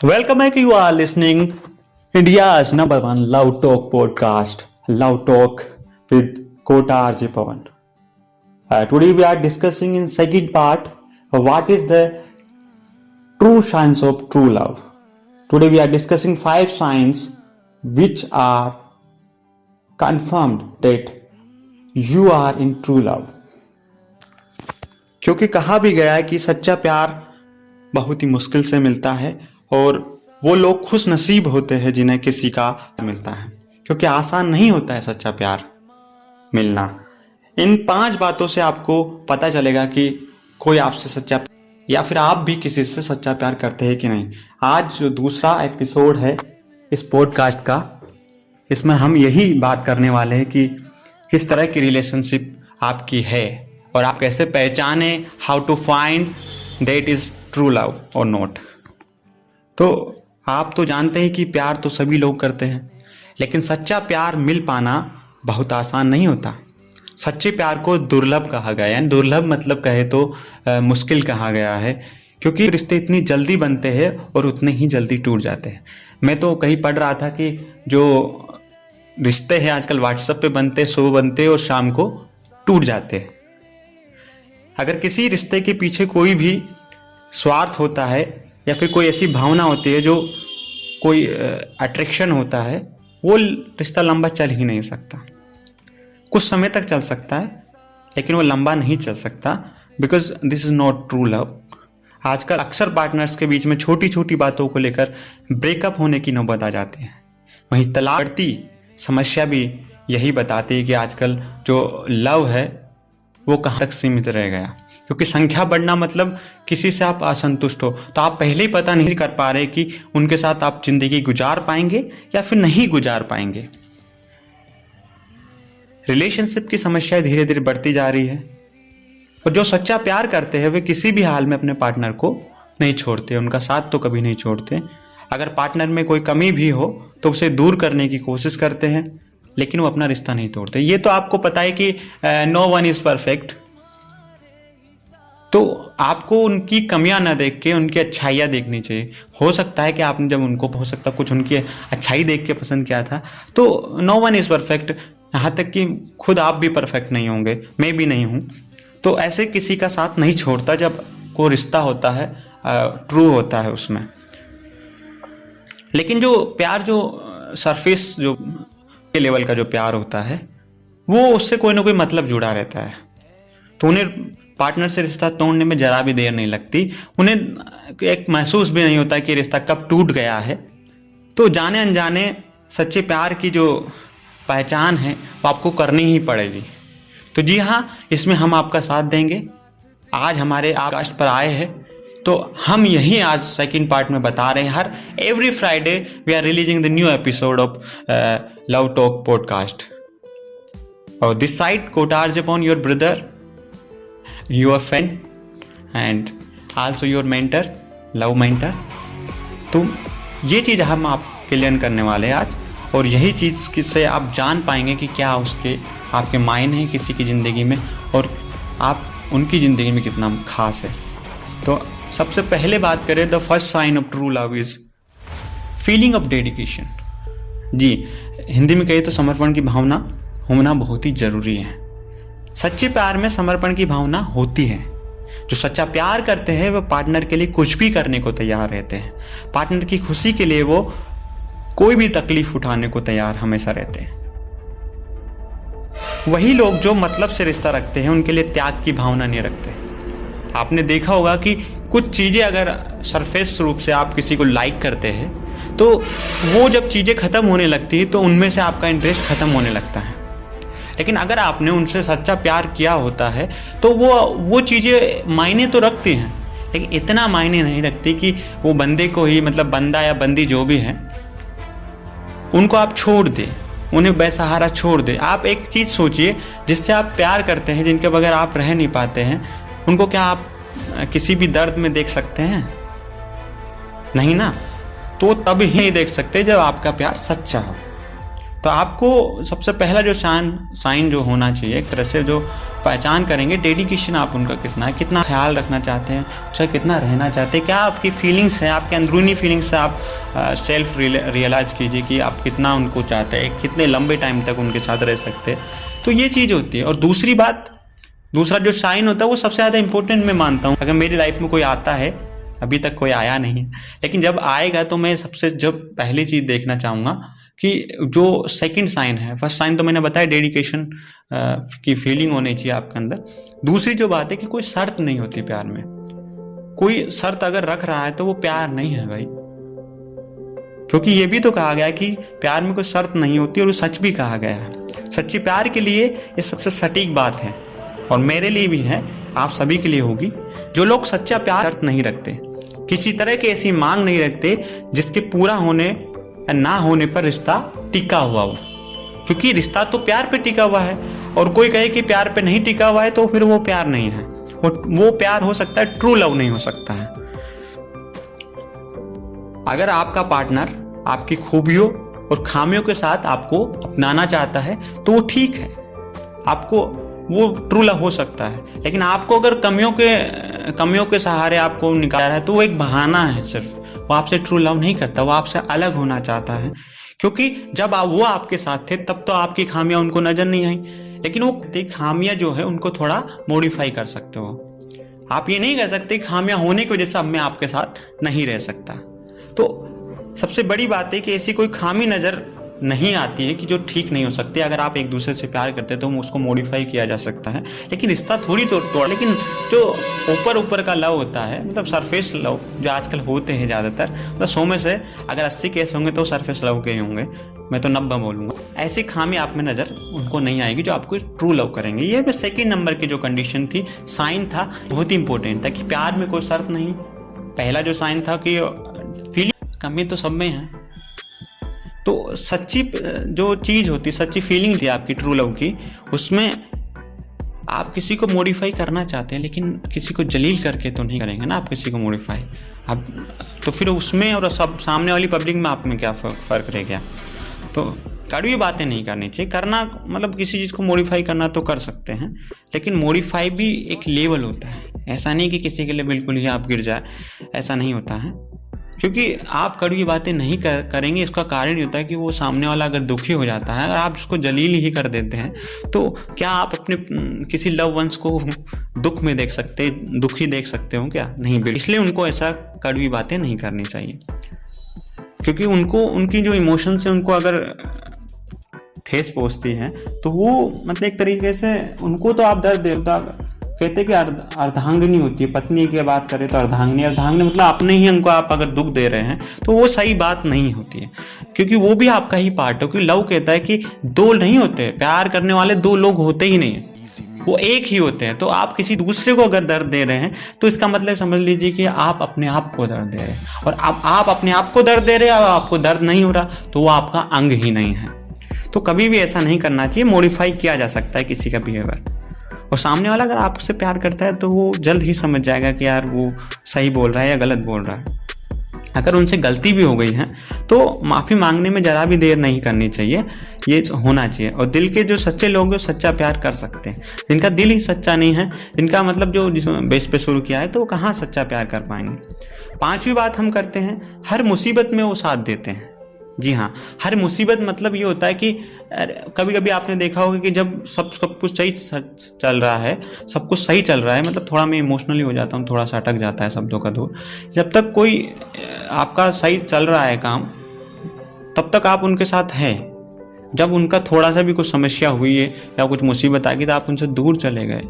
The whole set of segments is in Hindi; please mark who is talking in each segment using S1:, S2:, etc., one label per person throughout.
S1: Welcome back. You are listening India's number one Love Talk podcast, Love Talk with Kota RJ Pawan. Today we are discussing in second part what is the true signs of true love. Today we are discussing 5 signs which are confirmed that you are in true love. क्योंकि कहा भी गया है कि सच्चा प्यार बहुत ही मुश्किल से मिलता है और वो लोग खुश नसीब होते हैं जिन्हें किसी का मिलता है, क्योंकि आसान नहीं होता है सच्चा प्यार मिलना। इन 5 बातों से आपको पता चलेगा कि कोई आपसे सच्चा या फिर आप भी किसी से सच्चा प्यार करते हैं कि नहीं। आज जो दूसरा एपिसोड है इस पॉडकास्ट का, इसमें हम यही बात करने वाले हैं कि किस तरह की रिलेशनशिप आपकी है और आप कैसे पहचाने, how to find that is true love और नॉट। तो आप तो जानते हैं कि प्यार तो सभी लोग करते हैं, लेकिन सच्चा प्यार मिल पाना बहुत आसान नहीं होता। सच्चे प्यार को दुर्लभ कहा गया है। दुर्लभ मतलब कहे तो मुश्किल कहा गया है, क्योंकि रिश्ते इतनी जल्दी बनते हैं और उतने ही जल्दी टूट जाते हैं। मैं तो कहीं पढ़ रहा था कि जो रिश्ते हैं आजकल व्हाट्सएप पे बनते, सुबह बनते और शाम को टूट जाते हैं। अगर किसी रिश्ते के पीछे कोई भी स्वार्थ होता है या फिर कोई ऐसी भावना होती है, जो कोई अट्रैक्शन होता है, वो रिश्ता लंबा चल ही नहीं सकता। कुछ समय तक चल सकता है लेकिन वो लंबा नहीं चल सकता, because this is not true love. आजकल अक्सर पार्टनर्स के बीच में छोटी छोटी बातों को लेकर ब्रेकअप होने की नौबत आ जाती है। वहीं तलाक बढ़ती समस्या भी यही बताती है कि आजकल जो लव है वो कहाँ तक सीमित रह गया, क्योंकि संख्या बढ़ना मतलब किसी से आप असंतुष्ट हो तो आप पहले ही पता नहीं कर पा रहे कि उनके साथ आप जिंदगी गुजार पाएंगे या फिर नहीं गुजार पाएंगे। रिलेशनशिप की समस्याएं धीरे धीरे बढ़ती जा रही है और जो सच्चा प्यार करते हैं वे किसी भी हाल में अपने पार्टनर को नहीं छोड़ते, उनका साथ तो कभी नहीं छोड़ते। अगर पार्टनर में कोई कमी भी हो तो उसे दूर करने की कोशिश करते हैं, लेकिन वो अपना रिश्ता नहीं तोड़ते। ये तो आपको पता है कि नो वन इज परफेक्ट। तो आपको उनकी कमियां ना देख के उनकी अच्छाइयाँ देखनी चाहिए। हो सकता है कि आपने जब उनको हो सकता कुछ उनकी अच्छाई देख के पसंद किया था, तो नो वन इज परफेक्ट, यहाँ तक कि खुद आप भी परफेक्ट नहीं होंगे, मैं भी नहीं हूँ। तो ऐसे किसी का साथ नहीं छोड़ता जब कोई रिश्ता होता है, ट्रू होता है उसमें। लेकिन जो प्यार, जो सरफेस जो लेवल का जो प्यार होता है, वो उससे कोई ना कोई मतलब जुड़ा रहता है। तो उन्हें पार्टनर से रिश्ता तोड़ने में जरा भी देर नहीं लगती। उन्हें एक महसूस भी नहीं होता कि रिश्ता कब टूट गया है। तो जाने अनजाने सच्चे प्यार की जो पहचान है वो आपको करनी ही पड़ेगी। तो जी हाँ, इसमें हम आपका साथ देंगे। आज हमारे कास्ट पर आए हैं तो हम यही आज सेकंड पार्ट में बता रहे हैं। हर every Friday we are releasing the new episode of love talk podcast. और this side Kota RJ Pawan, your brother, your friend and also your mentor, love mentor. तो ये चीज़ हम आप क्लियर करने वाले हैं आज, और यही चीज़ से आप जान पाएंगे कि क्या उसके आपके मायने हैं किसी की ज़िंदगी में और आप उनकी ज़िंदगी में कितना खास है। तो सबसे पहले बात करें, the first sign of true love is feeling of dedication. जी, हिंदी में कहे तो समर्पण की भावना होना बहुत ही जरूरी है। सच्चे प्यार में समर्पण की भावना होती है। जो सच्चा प्यार करते हैं वो पार्टनर के लिए कुछ भी करने को तैयार रहते हैं। पार्टनर की खुशी के लिए वो कोई भी तकलीफ उठाने को तैयार हमेशा रहते हैं। वही लोग जो मतलब से रिश्ता रखते हैं उनके लिए त्याग की भावना नहीं रखते। आपने देखा होगा कि कुछ चीज़ें अगर सरफेस रूप से आप किसी को लाइक करते हैं तो वो जब चीज़ें ख़त्म होने लगती है तो उनमें से आपका इंटरेस्ट ख़त्म होने लगता है। लेकिन अगर आपने उनसे सच्चा प्यार किया होता है तो वो चीज़ें मायने तो रखती हैं, लेकिन इतना मायने नहीं रखती कि वो बंदे को ही, मतलब बंदा या बंदी जो भी है, उनको आप छोड़ दें, उन्हें बेसहारा छोड़ दें। आप एक चीज़ सोचिए, जिससे आप प्यार करते हैं, जिनके बगैर आप रह नहीं पाते हैं, उनको क्या आप किसी भी दर्द में देख सकते हैं? नहीं ना। तो तब ही देख सकते जब आपका प्यार सच्चा हो। तो आपको सबसे पहला जो साइन जो होना चाहिए, एक तरह से जो पहचान करेंगे, डेडिकेशन आप उनका कितना है, कितना ख्याल रखना चाहते हैं, उसका कितना रहना चाहते हैं, क्या आपकी फीलिंग्स हैं, आपके अंदरूनी फीलिंग्स से आप सेल्फ रियलाइज़ कीजिए कि आप कितना उनको चाहते हैं, कितने लंबे टाइम तक उनके साथ रह सकते हैं। तो ये चीज़ होती है। और दूसरी बात, दूसरा जो साइन होता है वो सबसे ज़्यादा इंपॉर्टेंट मैं मानता हूँ। अगर मेरी लाइफ में कोई आता है, अभी तक कोई आया नहीं है, लेकिन जब आएगा तो मैं सबसे जब पहली चीज़ देखना चाहूँगा कि जो सेकंड साइन है, फर्स्ट साइन तो मैंने बताया डेडिकेशन की फीलिंग होनी चाहिए आपके अंदर। दूसरी जो बात है कि कोई शर्त नहीं होती प्यार में। कोई शर्त अगर रख रहा है तो वो प्यार नहीं है भाई, क्योंकि ये भी तो कहा गया है कि प्यार में कोई शर्त नहीं होती, और वो सच भी कहा गया है। सच्ची प्यार के लिए ये सबसे सटीक बात है, और मेरे लिए भी है, आप सभी के लिए होगी। जो लोग सच्चा प्यार शर्त नहीं रखते, किसी तरह की ऐसी मांग नहीं रखते जिसके पूरा होने या ना होने पर रिश्ता टिका हुआ हो, क्योंकि रिश्ता तो प्यार पे टिका हुआ है। और कोई कहे कि प्यार पे नहीं टिका हुआ है तो फिर वो प्यार नहीं है। वो प्यार हो सकता है, ट्रू लव नहीं हो सकता है। अगर आपका पार्टनर आपकी खूबियों और खामियों के साथ आपको अपनाना चाहता है तो वो ठीक है, आपको वो ट्रू लव हो सकता है। लेकिन आपको अगर कमियों के सहारे आपको निकाल रहा है तो वो एक बहाना है सिर्फ। वो आपसे ट्रू लव नहीं करता, वो आपसे अलग होना चाहता है। क्योंकि जब वो आपके साथ थे तब तो आपकी खामियां उनको नजर नहीं आई, लेकिन वो खामियां जो है उनको थोड़ा मॉडिफाई कर सकते हो। आप ये नहीं कह सकते खामियां होने की वजह से अब मैं आपके साथ नहीं रह सकता। तो सबसे बड़ी बात है कि ऐसी कोई खामी नजर नहीं आती है कि जो ठीक नहीं हो सकती। अगर आप एक दूसरे से प्यार करते हैं तो उसको मॉडिफाई किया जा सकता है, लेकिन रिश्ता थोड़ी तोड़। लेकिन जो ऊपर का लव होता है, मतलब सरफेस लव जो आजकल होते हैं ज़्यादातर, मतलब 100 में से अगर 80 केस होंगे तो सरफेस लव के ही होंगे, मैं तो 90 बोलूँगा। ऐसी खामी आप में नज़र उनको नहीं आएगी जो आपको ट्रू लव करेंगे। ये भी सेकेंड नंबर की जो कंडीशन थी, साइन था, बहुत ही इंपॉर्टेंट था कि प्यार में कोई शर्त नहीं। पहला जो साइन था कि फीलिंग, कमी तो सब में है। तो सच्ची जो चीज़ होती, सच्ची फीलिंग थी आपकी ट्रू लव की, उसमें आप किसी को मॉडिफाई करना चाहते हैं, लेकिन किसी को जलील करके तो नहीं करेंगे ना आप किसी को मॉडिफाई। आप तो फिर उसमें और सब सामने वाली पब्लिक में आप में क्या फ़र्क रह गया। तो कड़वी बातें नहीं करनी चाहिए। करना मतलब किसी चीज़ को मॉडिफाई करना तो कर सकते हैं, लेकिन मॉडिफाई भी एक लेवल होता है। ऐसा नहीं कि किसी के लिए बिल्कुल ही आप गिर जाए, ऐसा नहीं होता है। क्योंकि आप कड़वी बातें नहीं करेंगे, इसका कारण ये होता है कि वो सामने वाला अगर दुखी हो जाता है, अगर आप उसको जलील ही कर देते हैं, तो क्या आप अपने किसी लव वंस को दुख में देख सकते, दुखी देख सकते हो क्या? नहीं, बिल्कुल। इसलिए उनको ऐसा कड़वी बातें नहीं करनी चाहिए, क्योंकि उनको उनकी जो इमोशंस है उनको अगर ठेस पहुंचती है तो वो मतलब एक तरीके से उनको तो आप दर्द देता कहते कि अर्धांगिनी होती है। पत्नी की बात करें तो अर्धांगिनी मतलब अपने ही अंग को आप अगर दुख दे रहे हैं तो वो सही बात नहीं होती है, क्योंकि वो भी आपका ही पार्ट है। क्योंकि लव कहता है कि दो नहीं होते, प्यार करने वाले दो लोग होते ही नहीं, वो एक ही होते हैं। तो आप किसी दूसरे को अगर दर्द दे रहे हैं तो इसका मतलब समझ लीजिए कि आप अपने आप को दर्द दे रहे हैं, और आप अपने आप को दर्द दे रहे हैं और आपको दर्द नहीं हो रहा तो वो आपका अंग ही नहीं है। तो कभी भी ऐसा नहीं करना चाहिए। मॉडिफाई किया जा सकता है किसी का बिहेवियर, और सामने वाला अगर आपसे प्यार करता है तो वो जल्द ही समझ जाएगा कि यार वो सही बोल रहा है या गलत बोल रहा है। अगर उनसे गलती भी हो गई है तो माफ़ी मांगने में ज़रा भी देर नहीं करनी चाहिए, ये होना चाहिए। और दिल के जो सच्चे लोग हैं सच्चा प्यार कर सकते हैं। जिनका दिल ही सच्चा नहीं है, जिनका मतलब जो जिस बेस पे शुरू किया है, तो वो कहाँ सच्चा प्यार कर पाएंगे। पांचवी बात हम करते हैं, हर मुसीबत में वो साथ देते हैं। जी हाँ, हर मुसीबत मतलब ये होता है कि कभी कभी आपने देखा होगा कि जब सब कुछ सही चल रहा है, सब कुछ सही चल रहा है, मतलब थोड़ा मैं इमोशनली हो जाता हूँ, थोड़ा सा अटक जाता है शब्दों का दौर। जब तक कोई आपका सही चल रहा है काम, तब तक आप उनके साथ हैं। जब उनका थोड़ा सा भी कुछ समस्या हुई है या कुछ मुसीबत आ गई तो आप उनसे दूर चले गए,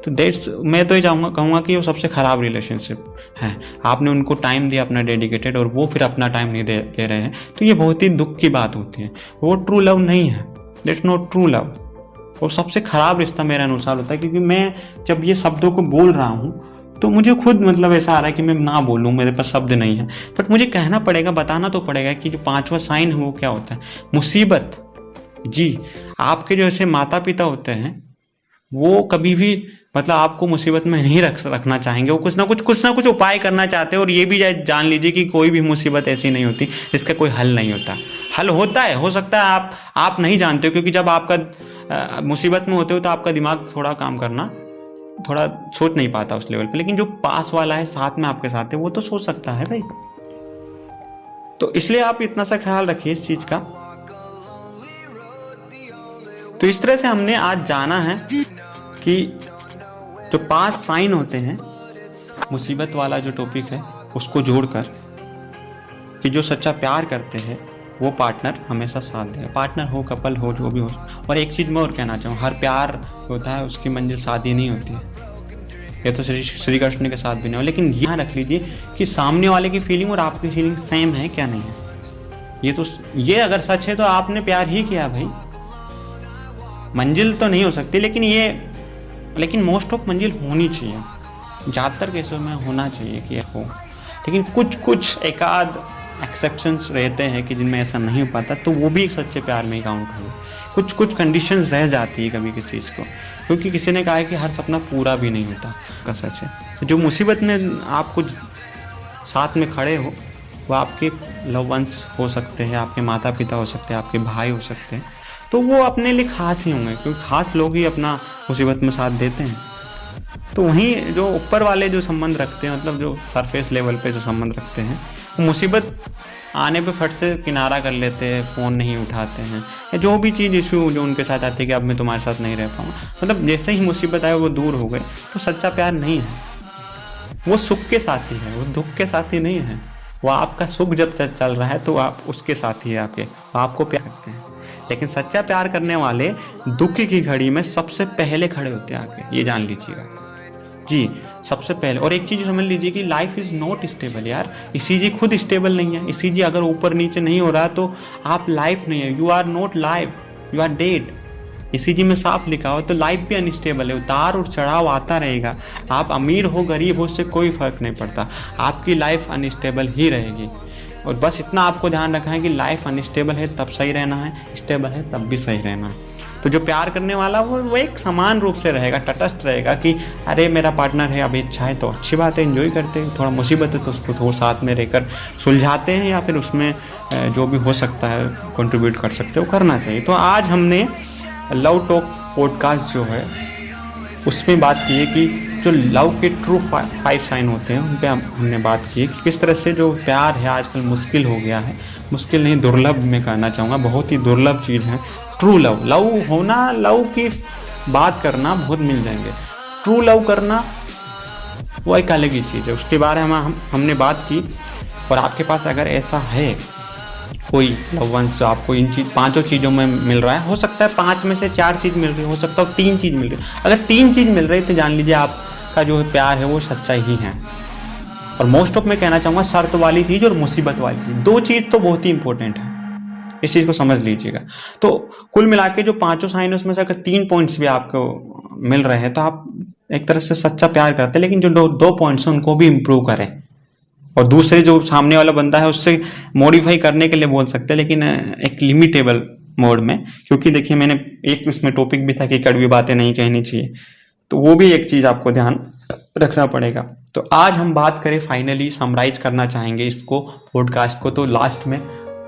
S1: तो मैं तो ये कहूँगा कि वो सबसे ख़राब रिलेशनशिप है। आपने उनको टाइम दिया अपना डेडिकेटेड, और वो फिर अपना टाइम नहीं दे रहे हैं, तो ये बहुत ही दुख की बात होती है। वो ट्रू लव नहीं है, दैट्स नॉट ट्रू लव। और सबसे ख़राब रिश्ता मेरे अनुसार होता है, क्योंकि मैं जब ये शब्दों को बोल रहा हूँ तो मुझे खुद मतलब ऐसा आ रहा है कि मैं ना बोलूँ, मेरे पास शब्द नहीं है, बट मुझे कहना पड़ेगा, बताना तो पड़ेगा कि जो पांचवा साइन है वो क्या होता है। मुसीबत। जी, आपके जो ऐसे माता पिता होते हैं वो कभी भी मतलब आपको मुसीबत में नहीं रखना चाहेंगे। वो कुछ ना कुछ उपाय करना चाहते हैं। और ये भी जान लीजिए कि कोई भी मुसीबत ऐसी नहीं होती जिसका कोई हल नहीं होता। हल होता है, हो सकता है आप नहीं जानते हो, क्योंकि जब आपका मुसीबत में होते हो तो आपका दिमाग थोड़ा काम करना, थोड़ा सोच नहीं पाता उस लेवल पे, लेकिन जो पास वाला है, साथ में आपके साथ है, वो तो सोच सकता है भाई। तो इसलिए आप इतना सा ख्याल रखिए इस चीज का। तो इस तरह से हमने आज जाना है कि जो 5 साइन होते हैं, मुसीबत वाला जो टॉपिक है उसको जोड़कर, कि जो सच्चा प्यार करते हैं वो पार्टनर हमेशा साथ देगा, पार्टनर हो, कपल हो, जो भी हो। और एक चीज़ मैं और कहना चाहूँ, हर प्यार होता है उसकी मंजिल शादी नहीं होती है, ये तो श्री कृष्ण के साथ भी नहीं हो, लेकिन यहाँ रख लीजिए कि सामने वाले की फीलिंग और आपकी फीलिंग सेम है क्या नहीं है। ये अगर सच है तो आपने प्यार ही किया भाई। मंजिल तो नहीं हो सकती, लेकिन मोस्ट ऑफ मंजिल होनी चाहिए, ज़्यादातर केसों में होना चाहिए कि हो, लेकिन कुछ एकाध एक्सेप्शंस रहते हैं कि जिनमें ऐसा नहीं हो पाता, तो वो भी एक सच्चे प्यार में ही काउंट होगा। कुछ कंडीशंस रह जाती है कभी किसी चीज़ को, क्योंकि किसी ने कहा है कि हर सपना पूरा भी नहीं होता, का सच है। तो जो मुसीबत में आप कुछ साथ में खड़े हो, वो आपके लव वंस हो सकते हैं, आपके माता पिता हो सकते हैं, आपके भाई हो सकते हैं, तो वो अपने लिए खास ही होंगे, क्योंकि खास लोग ही अपना मुसीबत में साथ देते हैं। तो वहीं जो ऊपर वाले जो संबंध रखते हैं, मतलब जो सरफेस लेवल पे जो संबंध रखते हैं, वो मुसीबत आने पे फट से किनारा कर लेते हैं, फ़ोन नहीं उठाते हैं, या जो भी चीज़ इशू जो उनके साथ आती है कि अब मैं तुम्हारे साथ नहीं रह पाऊँगा, मतलब जैसे ही मुसीबत आए वो दूर हो गए, तो सच्चा प्यार नहीं है। वो सुख के साथी है, वो दुख के साथी नहीं है। वो आपका सुख जब चल रहा है तो आप उसके साथी है, आपको प्यार करते हैं। लेकिन सच्चा प्यार करने वाले दुख की घड़ी में सबसे पहले खड़े होते हैं आके, ये जान लीजिएगा जी, सबसे पहले। और एक चीज समझ लीजिए कि लाइफ इज नॉट स्टेबल यार, ECG खुद स्टेबल नहीं है। ECG अगर ऊपर नीचे नहीं हो रहा तो आप लाइफ नहीं है, you are not life, you are dead. ECG में साफ लिखा हो, तो लाइफ भी अनस्टेबल है, उतार और चढ़ाव आता रहेगा। आप अमीर हो गरीब हो, उससे कोई फर्क नहीं पड़ता, आपकी लाइफ अनस्टेबल ही रहेगी। और बस इतना आपको ध्यान रखना है कि लाइफ अनस्टेबल है तब सही रहना है, स्टेबल है तब भी सही रहना है। तो जो प्यार करने वाला वो एक समान रूप से रहेगा, तटस्थ रहेगा कि अरे मेरा पार्टनर है, अभी इच्छा है तो अच्छी बात है, एंजॉय करते हैं, थोड़ा मुसीबत है तो उसको थोड़ा साथ में रहकर सुलझाते हैं, या फिर उसमें जो भी हो सकता है कंट्रीब्यूट कर सकते हो, करना चाहिए। तो आज हमने लव टॉक पॉडकास्ट जो है उसमें बात की है कि जो लव के ट्रू 5 साइन होते हैं उन पर हमने बात की है कि किस तरह से जो प्यार है आजकल मुश्किल हो गया है, मुश्किल नहीं दुर्लभ मैं कहना चाहूँगा, बहुत ही दुर्लभ चीज़ है। ट्रू लव होना, लव की बात करना बहुत मिल जाएंगे, ट्रू लव करना वो एक अलग ही चीज़ है, उसके बारे में हमने बात की। और आपके पास अगर ऐसा है कोई लव वंस जो आपको इन 5 चीज़ों में मिल रहा है, हो सकता है 5 में से 4 चीज़ मिल रही है, हो सकता है 3 चीज़ मिल रही है। अगर 3 चीज़ मिल रही है तो जान लीजिए आपका जो प्यार है वो सच्चा ही है। और मोस्ट ऑफ मैं कहना चाहूँगा शर्त वाली चीज़ और मुसीबत वाली चीज़, 2 चीज़ तो बहुत ही इंपॉर्टेंट है, इस चीज़ को समझ लीजिएगा। तो कुल मिला के जो 5 साइन उसमें से अगर 3 पॉइंट्स भी आपको मिल रहे हैं तो आप एक तरह से सच्चा प्यार करते हैं। लेकिन जो 2 पॉइंट्स हैं उनको भी इम्प्रूव करें, और दूसरे जो सामने वाला बंदा है उससे मॉडिफाई करने के लिए बोल सकते हैं, लेकिन एक लिमिटेबल मोड में। क्योंकि देखिए मैंने एक उसमें टॉपिक भी था कि कड़वी बातें नहीं कहनी चाहिए, तो वो भी एक चीज़ आपको ध्यान रखना पड़ेगा। तो आज हम बात करें, फाइनली समराइज करना चाहेंगे इसको पॉडकास्ट को, तो लास्ट में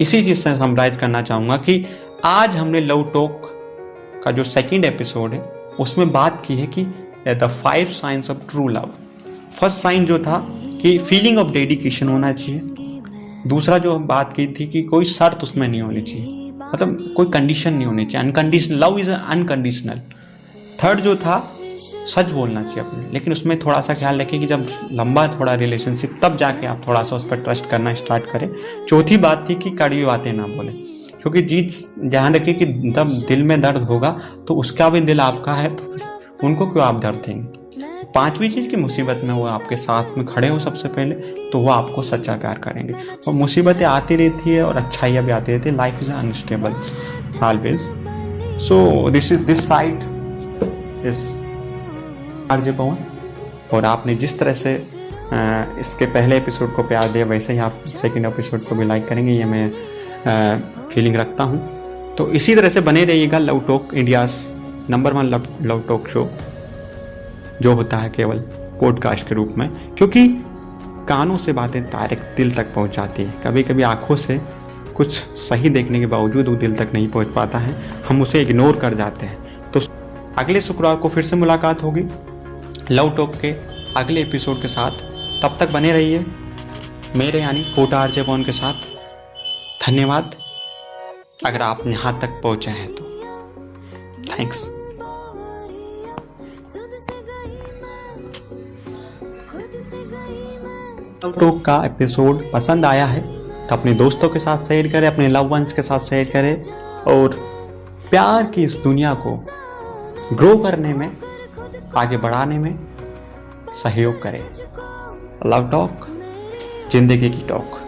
S1: इसी चीज़ से समराइज करना चाहूँगा कि आज हमने लव टॉक का जो 2nd एपिसोड है उसमें बात की है कि the 5 signs of true love. First sign जो था कि फीलिंग ऑफ डेडिकेशन होना चाहिए। दूसरा जो हम बात की थी कि कोई शर्त उसमें नहीं होनी चाहिए, मतलब कोई कंडीशन नहीं होनी चाहिए, unconditional love is unconditional. Third जो था सच बोलना चाहिए अपने, लेकिन उसमें थोड़ा सा ख्याल रखें कि जब लंबा थोड़ा रिलेशनशिप तब जाके आप थोड़ा सा उस पर ट्रस्ट करना स्टार्ट करें। चौथी बात थी कि कड़वी बातें ना बोले, क्योंकि चीज ध्यान रखिए कि जब दिल में दर्द होगा तो उसका भी दिल आपका है, तो फिर उनको क्यों आप दर्द देंगे। 5वीं चीज़ की मुसीबत में वो आपके साथ में खड़े हो सबसे पहले, तो वो आपको सच्चा प्यार करेंगे। और मुसीबतें आती रहती है और अच्छाइयाँ भी आती रहती है, life is unstable always. So this side is RJ Pawan, और आपने जिस तरह से इसके पहले एपिसोड को प्यार दिया वैसे ही आप 2nd एपिसोड को भी लाइक करेंगे, ये मैं फीलिंग रखता हूँ। तो इसी तरह से बने रहिएगा love talk, India's number 1 love talk show जो होता है केवल पॉडकास्ट के रूप में, क्योंकि कानों से बातें डायरेक्ट दिल तक पहुंच जाती है। कभी कभी आंखों से कुछ सही देखने के बावजूद वो दिल तक नहीं पहुंच पाता है, हम उसे इग्नोर कर जाते हैं। तो अगले शुक्रवार को फिर से मुलाकात होगी लव टॉक के अगले एपिसोड के साथ। तब तक बने रहिए मेरे यानी कोटा आरजे पवन के साथ। धन्यवाद अगर आप यहाँ तक पहुँचे हैं तो। थैंक्स। लव टॉक का एपिसोड पसंद आया है तो अपने दोस्तों के साथ शेयर करें, अपने लव वंस के साथ शेयर करें और प्यार की इस दुनिया को ग्रो करने में, आगे बढ़ाने में सहयोग करें। लव टॉक, जिंदगी की टॉक।